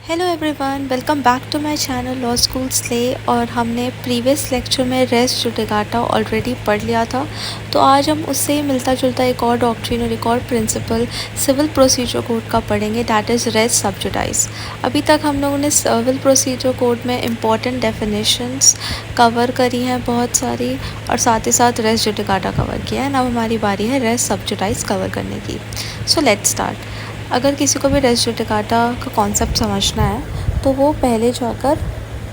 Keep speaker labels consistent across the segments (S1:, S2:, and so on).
S1: Hello everyone, welcome back to my channel law school slay. और हमने previous lecture में res judicata already पढ़ लिया था। तो आज हम उससे ही मिलता जुलता एक और डॉक्ट्रिन और एक और प्रिंसिपल सिविल प्रोसीजर कोड का पढ़ेंगे, दैट इज़ रेस सब्जुडाइज। अभी तक हम लोगों ने सिविल प्रोसीजर कोड में इम्पॉर्टेंट डेफिनेशंस कवर करी हैं बहुत सारी, और साथ ही साथ रेस जुडिकाटा कवर किया है। अब हमारी बारी है रेस सब्जुडाइज कवर करने की। So let's start. अगर किसी को भी रेस जुडिकाटा का कॉन्सेप्ट समझना है तो वो पहले जाकर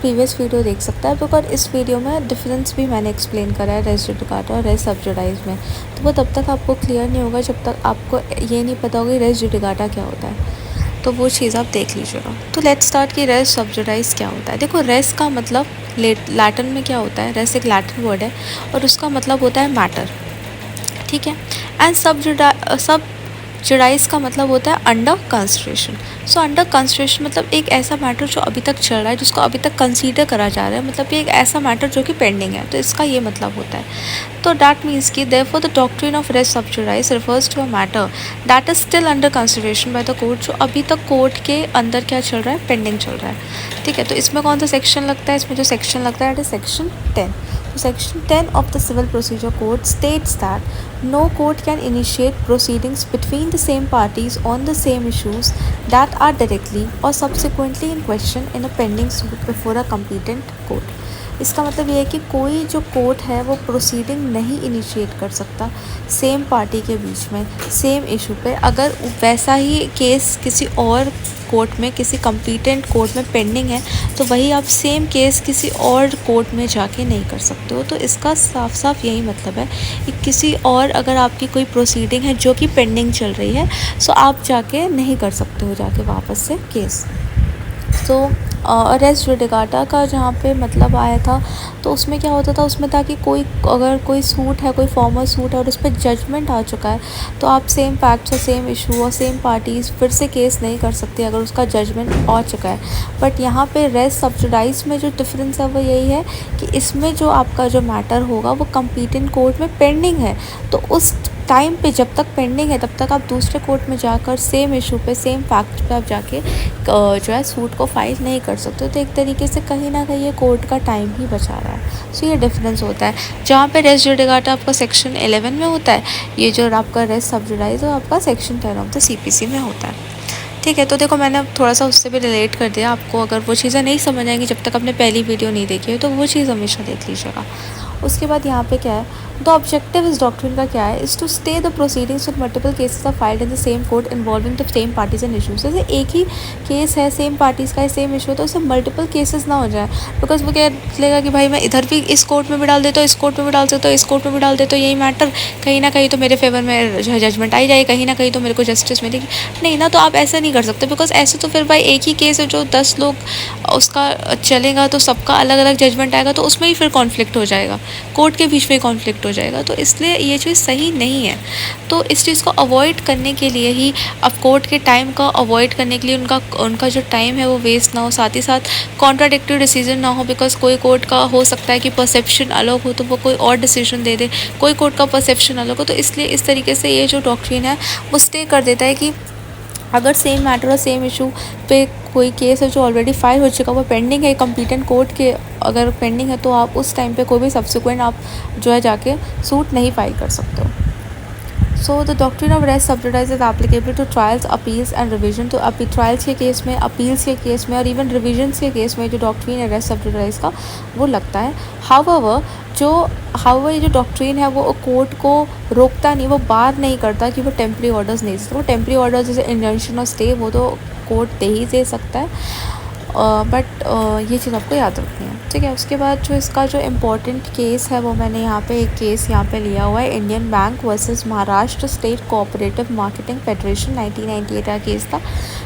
S1: प्रीवियस वीडियो देख सकता है, बिकॉज इस वीडियो में डिफरेंस भी मैंने एक्सप्लेन करा है रेस जुडिकाटा और रेस सब्जुडाइज में। तो वो तब तक आपको क्लियर नहीं होगा जब तक आपको ये नहीं पता होगा रेस जुडिकाटा क्या होता है। तो वो चीज़ आप देख लीजिएगा। तो लेट्स स्टार्ट कि रेस सब्जुडाइज क्या होता है। देखो, रेस का मतलब लैटिन में क्या होता है। रेस एक लैटिन वर्ड है और उसका मतलब होता है मैटर, ठीक है। एंड सब्जुडाइज का मतलब होता है under consideration. So under consideration मतलब एक ऐसा मैटर जो अभी तक चल रहा है, जिसको अभी तक कंसीडर करा जा रहा है, मतलब ये एक ऐसा मैटर जो कि पेंडिंग है। तो इसका ये मतलब होता है। तो दैट मीन्स कि therefore the doctrine of res sub judice refers to a matter that is still under consideration by the court, जो अभी तक कोर्ट के अंदर क्या चल रहा है, पेंडिंग चल रहा है, ठीक है। तो इसमें कौन सा सेक्शन लगता है, इसमें जो सेक्शन लगता है that is section 10। So Section 10 of the Civil Procedure Code states that no court can initiate proceedings between the same parties on the same issues that are directly or subsequently in question in a pending suit before a competent court. इसका मतलब ये है कि कोई जो court है वो proceeding नहीं इनिशिएट कर सकता सेम पार्टी के बीच में सेम इशू पे, अगर वैसा ही केस किसी और कोर्ट में, किसी कम्पिटेंट कोर्ट में पेंडिंग है, तो वही आप सेम केस किसी और कोर्ट में जाके नहीं कर सकते हो। तो इसका साफ साफ यही मतलब है कि किसी और अगर आपकी कोई प्रोसीडिंग है जो कि पेंडिंग चल रही है, सो आप जाके नहीं कर सकते हो जाके वापस से केस। तो रेस जुडिकाटा का जहाँ पे मतलब आया था, तो उसमें क्या होता था, उसमें था कि अगर कोई सूट है, कोई फॉर्मल सूट है और उस पर जजमेंट आ चुका है, तो आप सेम फैक्ट्स और सेम इशू और सेम पार्टीज़ फिर से केस नहीं कर सकते अगर उसका जजमेंट आ चुका है। बट यहाँ पे रेस सब्जुडाइज में जो डिफरेंस है वो यही है कि इसमें जो आपका जो मैटर होगा वो कंपीटेंट कोर्ट में पेंडिंग है। तो उस टाइम पे जब तक पेंडिंग है तब तक आप दूसरे कोर्ट में जाकर सेम इशू पे, सेम फैक्ट पे आप जाके जो है सूट को फाइल नहीं कर सकते। तो एक तरीके से कहीं ना कहीं ये कोर्ट का टाइम ही बचा रहा है। सो ये डिफरेंस होता है। जहाँ पे रेस जुडिकाटा आपका सेक्शन 11 में होता है, ये जो आपका रेस सब्जुडाइज है आपका सेक्शन 10 ऑफ द CPC में होता है, ठीक है। तो देखो, मैंने अब थोड़ा सा उससे भी रिलेट कर दिया आपको। अगर वो चीज़ें नहीं समझ आएंगी जब तक आपने पहली वीडियो नहीं देखी है, तो वो चीज़ हमेशा देख लीजिएगा। उसके बाद यहाँ पे क्या है, द ऑब्जेक्टिव इस डॉक्ट्रिन का क्या है, is to stay the proceedings with multiple cases are filed in the same court involving the same parties and issues. जैसे एक ही केस है, सेम पार्टीज़ का है, सेम इशू है, तो उससे मल्टीपल केसेस ना हो जाए। बिकॉज वो क्या लेगा कि भाई मैं इधर भी इस कोर्ट में भी डाल देता हूँ, इस कोर्ट में भी डाल देता हूँ, इस कोर्ट में भी डाल देता हूँ, यही मैटर कहीं ना कहीं तो मेरे फेवर में जो है जजमेंट आई जाए, कहीं ना कहीं तो मेरे को जस्टिस मिलेगी। नहीं ना, तो आप ऐसा नहीं कर सकते, बिकॉज ऐसे तो फिर भाई एक ही केस है जो 10 लोग उसका चलेगा, तो सबका अलग अलग जजमेंट आएगा, तो उसमें ही फिर कॉन्फ्लिक्ट हो जाएगा, कोर्ट के बीच में कॉन्फ्लिक्ट हो जाएगा। तो इसलिए ये चीज़ सही नहीं है। तो इस चीज़ को अवॉइड करने के लिए ही, अब कोर्ट के टाइम का अवॉइड करने के लिए, उनका जो टाइम है वो वेस्ट ना हो, साथ ही साथ कॉन्ट्राडिक्टरी डिसीजन ना हो। बिकॉज कोई कोर्ट का हो सकता है कि परसेप्शन अलग हो तो वो कोई और डिसीजन दे दे, कोई कोर्ट का परसेप्शन अलग हो। तो इसलिए इस तरीके से ये जो डॉक्ट्रिन है वो स्टे कर देता है कि अगर सेम मैटर और सेम इशू पे कोई केस है जो ऑलरेडी फाइल हो चुका, वो पेंडिंग है कम्पिटेंट कोर्ट के, अगर पेंडिंग है तो आप उस टाइम पे कोई भी सब्सिक्वेंट आप जो है जाके सूट नहीं फाइल कर सकते हो। So the doctrine of res sub judice is applicable to trials, appeals and revision. तो अभी ट्रायल्स के केस में, अपील्स के केस में और इवन रिविजन्स के केस में जो डॉक्ट्रिन है रेस सब्जुडाइज का वो लगता है। हाउएवर ये जो डॉक्ट्रिन है वो कोर्ट को रोकता नहीं, वो बार नहीं करता कि वो टेम्प्रेरी ऑर्डर्स नहीं दे सकते। वो टेम्प्रेरी ऑर्डर्स जैसे इंजंक्शन और स्टे वो तो कोर्ट दे सकता है, बट ये चीज़ आपको याद रखनी है, ठीक है। उसके बाद जो इसका जो इम्पोर्टेंट केस है वो मैंने यहाँ पे एक केस यहाँ पे लिया हुआ है, Indian bank versus Maharashtra state cooperative marketing federation 1998 का केस था,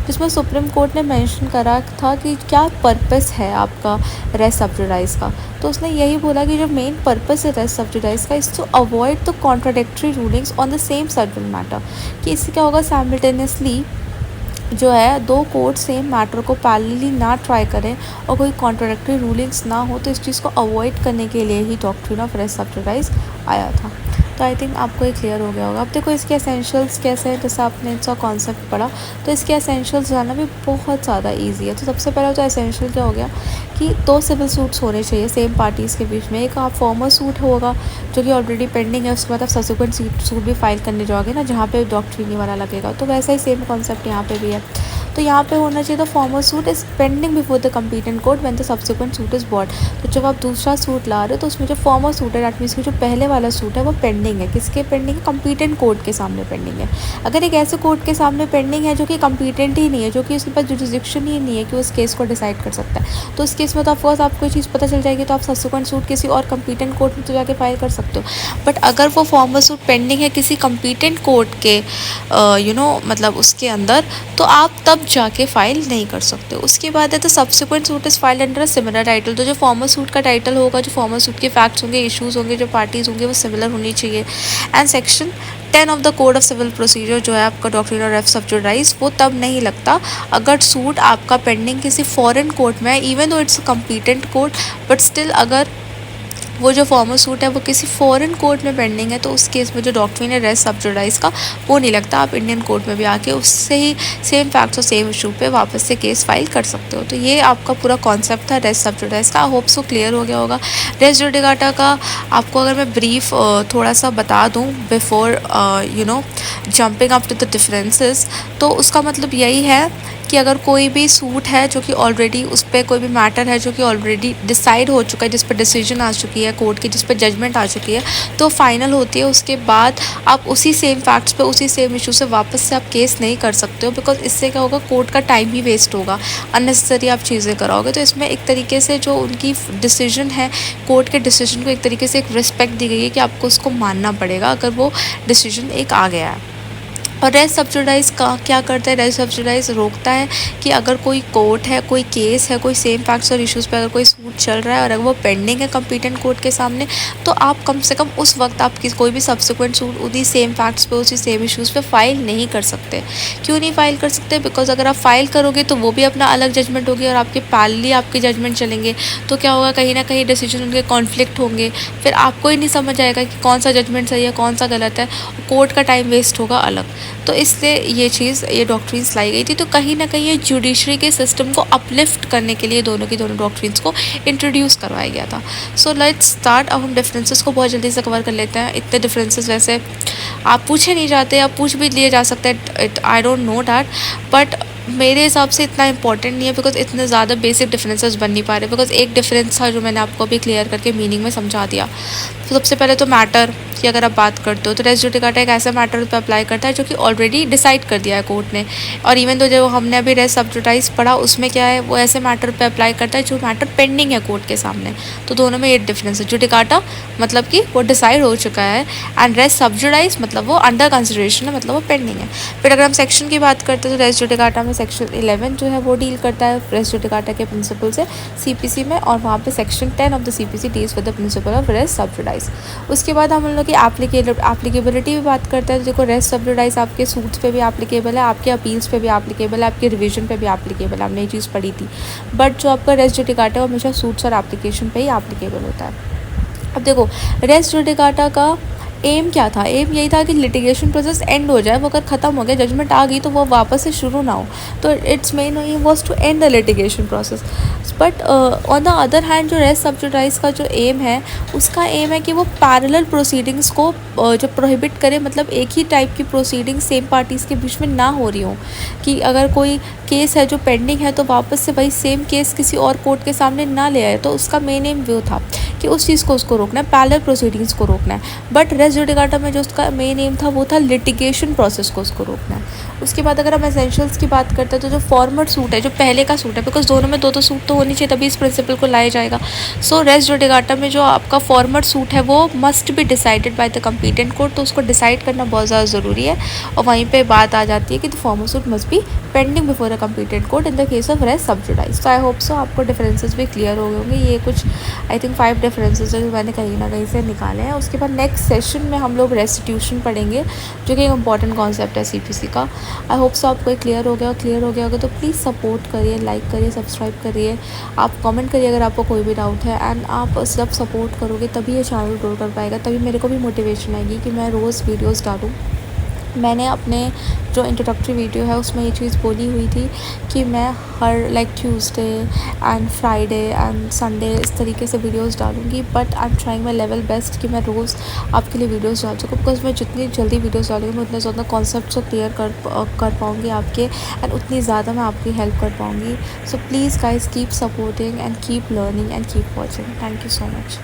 S1: जिसमें सुप्रीम कोर्ट ने मेंशन करा था कि क्या पर्पस है आपका रेस सब्जुडाइज का। तो उसने यही बोला कि जो मेन पर्पस है रेस सब्जुडाइज का is to avoid the contradictory rulings on the same subject matter, कि इससे क्या होगा, साइमल्टेनियसली जो है दो कोर्ट सेम मैटर को पैरेलली ना ट्राई करें और कोई कॉन्ट्राडिक्टरी रूलिंग्स ना हो। तो इस चीज़ को अवॉइड करने के लिए ही डॉक्ट्रिन ऑफ रेस सब्जुडाइज आया था। तो आई थिंक आपको ये क्लियर हो गया होगा। अब देखो इसके एसेंशियल्स कैसे हैं, जैसे आपने इसका कॉन्सेप्ट पढ़ा तो इसके एसेंशियल्स जानना भी बहुत ज़्यादा ईजी है। तो सबसे पहले तो एसेंशियल क्या हो गया कि 2 सिविल सूट्स होने चाहिए सेम पार्टीज़ के बीच में। एक आप फॉर्मल सूट होगा जो कि ऑलरेडी पेंडिंग है, उसके बाद आप सब्सिक्वेंट सूट भी फाइल करने जाओगे ना, जहाँ पे डॉक्ट्रिन वाला लगेगा। तो वैसा ही सेम कॉन्सेप्ट यहाँ पे भी है। तो यहाँ पे होना चाहिए the formal suit is pending before the competent court when the subsequent suit is bought. तो जब आप दूसरा सूट ला रहे हो तो उसमें जो फॉर्मल सूट है दैट मीन्स कि जो पहले वाला सूट है वो पेंडिंग है। किसके पेंडिंग है? कंप्लीटेंट कोर्ट के सामने पेंडिंग है। अगर एक ऐसे कोर्ट के सामने पेंडिंग है जो कि कंप्लीटेंट ही नहीं है, जो कि उसके पास जुरिसडिक्शन ही नहीं है कि उस केस को डिसाइड कर सकता है, तो उस केस में तो ऑफकोर्स आपको ये चीज़ पता चल जाएगी, तो आप सब्सिक्वेंट सूट किसी और कंप्लीटेंट कोर्ट में तो जाके फाइल कर सकते हो। बट अगर वो फॉर्मल सूट पेंडिंग है किसी कंप्लीटेंट कोर्ट के मतलब उसके अंदर, तो आप तब जाके फाइल नहीं कर सकते। उसके बाद है तो subsequent suit is filed under a similar title. तो जो फॉर्मल सूट का टाइटल होगा, जो फॉर्मल सूट के फैक्ट्स होंगे, इश्यूज होंगे, जो पार्टीज होंगे, वो सिमिलर होनी चाहिए। And section 10 of the code of civil procedure जो है आपका डॉक्ट्रिन ऑफ रेफ सब्जुडाइज, वो तब नहीं लगता अगर सूट आपका पेंडिंग किसी फॉरेन कोर्ट में है, even though it's competent court, but still अगर वो जो फॉर्मल सूट है वो किसी फॉरेन कोर्ट में पेंडिंग है, तो उस केस में जो डॉक्ट्रिन है रेस सब्जुडाइज का वो नहीं लगता। आप इंडियन कोर्ट में भी आके उससे ही सेम फैक्ट्स और सेम इशू पे वापस से केस फाइल कर सकते हो। तो ये आपका पूरा कॉन्सेप्ट था रेस सब्जुडाइज का। आई होप सो क्लियर हो गया होगा। रेस जुडिकाटा का आपको अगर मैं ब्रीफ थोड़ा सा बता दूँ before jumping up to the differences, तो उसका मतलब यही है कि अगर कोई भी सूट है जो कि ऑलरेडी उस पर कोई भी मैटर है जो कि ऑलरेडी डिसाइड हो चुका है, जिस पर डिसीजन आ चुकी है कोर्ट की, जिस पर जजमेंट आ चुकी है, तो फाइनल होती है। उसके बाद आप उसी सेम फैक्ट्स पे उसी सेम इशू से वापस से आप केस नहीं कर सकते हो, बिकॉज इससे क्या होगा, कोर्ट का टाइम ही वेस्ट होगा, अननेसेसरी आप चीज़ें कराओगे। तो इसमें एक तरीके से जो उनकी डिसीजन है, कोर्ट के डिसीजन को एक तरीके से एक रिस्पेक्ट दी गई है कि आपको उसको मानना पड़ेगा अगर वो डिसीजन एक आ गया है। और रेस सब्जुडाइज का क्या करता है? रेस सब्जुडाइज रोकता है कि अगर कोई कोर्ट है, कोई केस है, कोई सेम फैक्ट्स और इश्यूज़ पे अगर कोई सूट चल रहा है और अगर वो पेंडिंग है कंप्लीटेंट कोर्ट के सामने, तो आप कम से कम उस वक्त आपकी कोई भी सब्सिक्वेंट सूट उसी सेम फैक्ट्स पे, उसी सेम इश्यूज़ पे फाइल नहीं कर सकते। क्यों नहीं फाइल कर सकते? बिकॉज अगर आप फाइल करोगे तो वो भी अपना अलग जजमेंट होगी और आपके पैरेलली आपके जजमेंट चलेंगे, तो क्या होगा, कहीं ना कहीं डिसीजन उनके कॉन्फ्लिक्ट होंगे, फिर आपको ही नहीं समझ आएगा कि कौन सा जजमेंट सही है कौन सा गलत है, कोर्ट का टाइम वेस्ट होगा अलग। तो इससे ये चीज़, ये डॉक्ट्रिन्स लाई गई थी। तो कहीं ना कहीं ये जुडिशरी के सिस्टम को अपलिफ्ट करने के लिए दोनों की दोनों डॉक्ट्रिन्स को इंट्रोड्यूस करवाया गया था। So let's start. अब हम डिफरेंसेस को बहुत जल्दी से कवर कर लेते हैं। इतने डिफरेंसेस वैसे आप पूछे नहीं जाते या पूछ भी लिए जा सकते हैं, I don't know that, but मेरे हिसाब से इतना इंपॉर्टेंट नहीं है, बिकॉज इतने ज़्यादा बेसिक डिफरेंसेस बन नहीं पा रहे। बिकॉज एक डिफरेंस था जो मैंने आपको अभी क्लियर करके मीनिंग में समझा दिया। तो सबसे पहले तो मैटर की अगर आप बात करते हो तो रेस जुडिकाटा एक ऐसा मैटर पे अप्लाई करता है जो कि ऑलरेडी डिसाइड कर दिया है कोर्ट ने। और इवन तो जो हमने अभी रेस सब्जुडाइज पढ़ा उसमें क्या है, वो ऐसे मैटर पे अप्लाई करता है जो मैटर पेंडिंग है कोर्ट के सामने। तो दोनों में ये डिफरेंस है। जुडिकाटा मतलब कि वो डिसाइड हो चुका है, एंड रेस सब्जुडाइज मतलब वो अंडर कंसिडरेशन है, मतलब वो पेंडिंग है। फिर अगर हम सेक्शन की बात करते हैं तो रेस जुडिकाटा में सेक्शन 11 जो है वो डील करता है रेस जुडिकाटा के प्रिंसिपल से सीपीसी में, और वहाँ पे section 10 of the CPC deals with the principle of res sub judice. उसके बाद हम लोग की एप्लीकेबिलिटी भी बात करते हैं। तो देखो रेस सब्जुडाइज आपके सूट्स पे भी एप्लीकेबल है, आपके अपील्स पे भी एप्लीकेबल है, आपके रिवीजन पे भी एप्लीकेबल है, हमने ये चीज़ पढ़ी थी। बट जो आपका रेस जुडिकाटा है वो हमेशा सूट्स और एप्लीकेशन पे ही एप्लीकेबल होता है। अब देखो रेस जुडिकाटा का एम क्या था? एम यही था कि लिटिगेशन प्रोसेस एंड हो जाए, वो अगर ख़त्म हो गया, जजमेंट आ गई, तो वो वापस से शुरू ना हो। तो it's main aim was to end the litigation process. But on the other hand जो रेस सब्जुडाइज का जो एम है, उसका एम है कि वो पैरेलल प्रोसीडिंग्स को जो प्रोहिबिट करे, मतलब एक ही टाइप की प्रोसीडिंग सेम पार्टीज़ के बीच में ना हो रही हो, कि अगर कोई केस है जो पेंडिंग है तो वापस से वही सेम केस किसी और कोर्ट के सामने ना ले आए। तो उसका मेन एम वो था कि उस चीज़ को उसको रोकना है, पैरेलल प्रोसीडिंग्स को रोकना है। बट रेस जुडिकाटा में जो उसका मेन एम था वो था लिटिगेशन प्रोसेस को उसको रोकना है। उसके बाद अगर हम एसेंशियल्स की बात करते हैं तो जो फॉर्मेट सूट है, जो पहले का सूट है, बिकॉज दोनों में दो सूट तो होनी चाहिए तभी इस प्रिंसिपल को लाया जाएगा। सो रेस जुडिकाटा में जो आपका फॉर्मेट सूट है वो must be decided by the competent court. तो उसको डिसाइड करना बहुत ज़्यादा ज़रूरी है, और वहीं पे बात आ जाती है कि the former suit must be pending before a competent court in the case of res sub judice. तो आई होप सो आपको डिफरेंसेस भी क्लियर हो गए होंगे। ये कुछ आई थिंक 5 डिफरेंसेस जो मैंने कहीं ना कहीं से निकाले हैं। उसके बाद नेक्स्ट सेशन में हम लोग रेस्टिट्यूशन पढ़ेंगे, जो कि एक इंपॉर्टेंट कॉन्सेप्ट है सीपीसी का। आई होप सो आपको क्लियर हो गया, और क्लियर हो गया होगा तो प्लीज़ सपोर्ट करिए, लाइक करिए, सब्सक्राइब करिए, आप कमेंट करिए अगर आपको कोई भी डाउट है। एंड आप जब सपोर्ट करोगे तभी ये चैनल ग्रो कर पाएगा, तभी मेरे को भी मोटिवेशन आएगी कि मैं रोज़ वीडियोज़ डालूँ। मैंने अपने जो इंट्रोडक्टरी वीडियो है उसमें ये चीज़ बोली हुई थी कि मैं हर like Tuesday and Friday and Sunday इस तरीके से वीडियोस डालूँगी, but I am trying my level best कि मैं रोज़ आपके लिए वीडियोस डाल सकूँ, बिकॉज मैं जितनी जल्दी वीडियोस डालूँगी मैं उतने ज़्यादा कॉन्सेप्ट को क्लियर कर पाऊँगी आपके, एंड उतनी ज़्यादा मैं आपकी हेल्प कर पाऊँगी। So please guys keep supporting and keep learning and keep watching. Thank you so much.